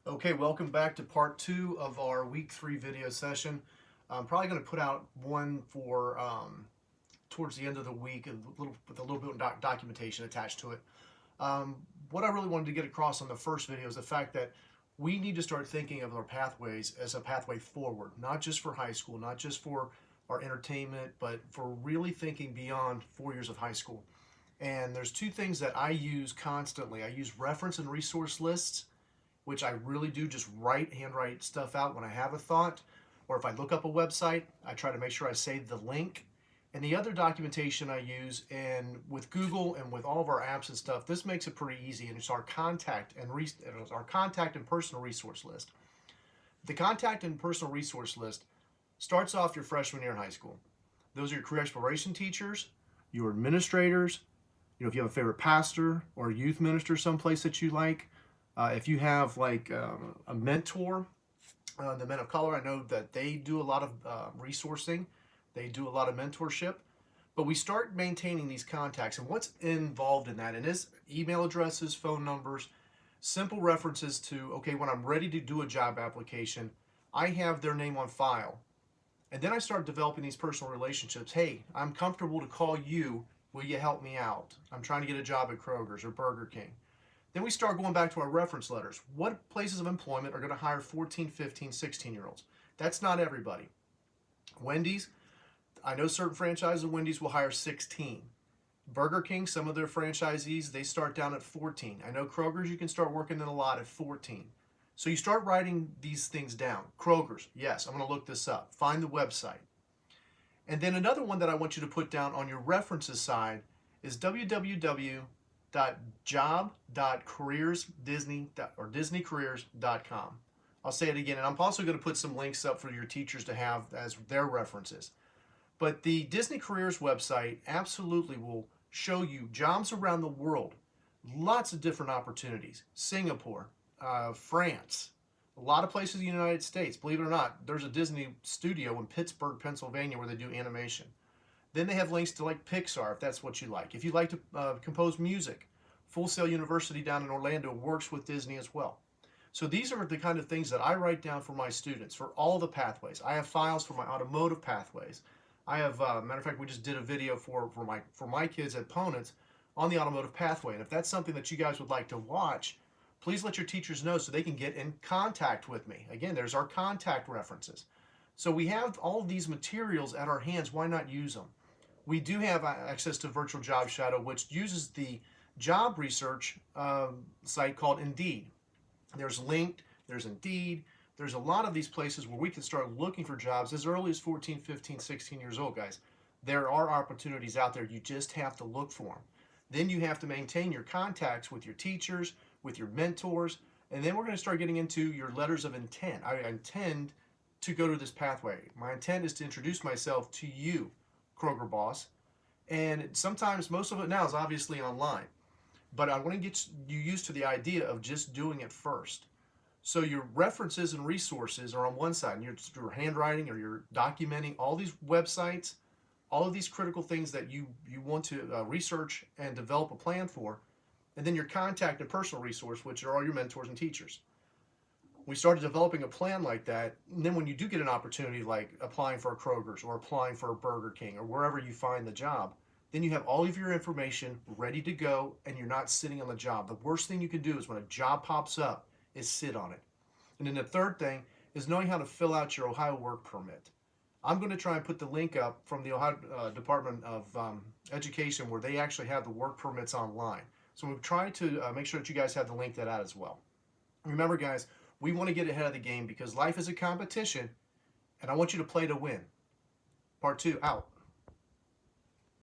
Okay, welcome back to part two of our week 3 video session. I'm probably going to put out one for towards the end of the week, with a little bit of documentation attached to it. Um, what I really wanted to get across on the first video is the fact that we need to start thinking of our pathways as a pathway forward, not just for high school, not just for our entertainment, but for really thinking beyond 4 years of high school. And there's two things that I use constantly. I use reference and resource lists, which I really do just handwrite stuff out when I have a thought, or if I look up a website, I try to make sure I save the link. And the other documentation I use, and with Google and with all of our apps and stuff, this makes it pretty easy, and it's our contact and personal resource list. The contact and personal resource list starts off your freshman year in high school. Those are your career exploration teachers, your administrators. If you have a favorite pastor or youth minister someplace that you like, if you have like a mentor, the Men of Color, I know that they do a lot of resourcing, they do a lot of mentorship. But we start maintaining these contacts, and what's involved in that, and is email addresses, phone numbers, simple references to, okay, when I'm ready to do a job application, I have their name on file. And then I start developing these personal relationships. Hey, I'm comfortable to call you. Will you help me out? I'm trying to get a job at Kroger's or Burger King. Then we start going back to our reference letters. What places of employment are going to hire 14, 15, 16-year-olds? That's not everybody. Wendy's, I know certain franchises of Wendy's will hire 16. Burger King, some of their franchisees, they start down at 14. I know Kroger's, you can start working in a lot at 14. So you start writing these things down. Kroger's, yes, I'm going to look this up. Find the website. And then another one that I want you to put down on your references side is www.job.careersdisney.com. I'll say it again, and I'm also going to put some links up for your teachers to have as their references. But the Disney Careers website absolutely will show you jobs around the world, lots of different opportunities. Singapore, France, a lot of places in the United States. Believe it or not, there's a Disney studio in Pittsburgh, Pennsylvania, where they do animation. Then they have links to like Pixar, if that's what you like. If you like to compose music, Full Sail University down in Orlando works with Disney as well. So these are the kind of things that I write down for my students for all the pathways. I have files for my automotive pathways. I have, matter of fact, we just did a video for my kids at Ponens on the automotive pathway. And if that's something that you guys would like to watch, please let your teachers know so they can get in contact with me. Again, there's our contact references. So we have all of these materials at our hands. Why not use them? We do have access to Virtual Job Shadow, which uses the job research site called Indeed. There's Linked, there's Indeed, there's a lot of these places where we can start looking for jobs as early as 14, 15, 16 years old, guys. There are opportunities out there. You just have to look for them. Then you have to maintain your contacts with your teachers, with your mentors, and then we're going to start getting into your letters of intent. I intend to go to this pathway. My intent is to introduce myself to you, Kroger boss, and sometimes most of it now is obviously online. But I want to get you used to the idea of just doing it first. So your references and resources are on one side, and you're handwriting or you're documenting all these websites, all of these critical things that you want to research and develop a plan for, and then your contact and personal resource, which are all your mentors and teachers. We started developing a plan like that, and then when you do get an opportunity like applying for a Kroger's or applying for a Burger King or wherever you find the job, then you have all of your information ready to go and you're not sitting on the job. The worst thing you can do is when a job pops up is sit on it. And then the third thing is knowing how to fill out your Ohio work permit. I'm going to try and put the link up from the Ohio Department of Education where they actually have the work permits online. So we'll try to make sure that you guys have the link that out as well. Remember, guys, we want to get ahead of the game because life is a competition, and I want you to play to win. Part 2, out.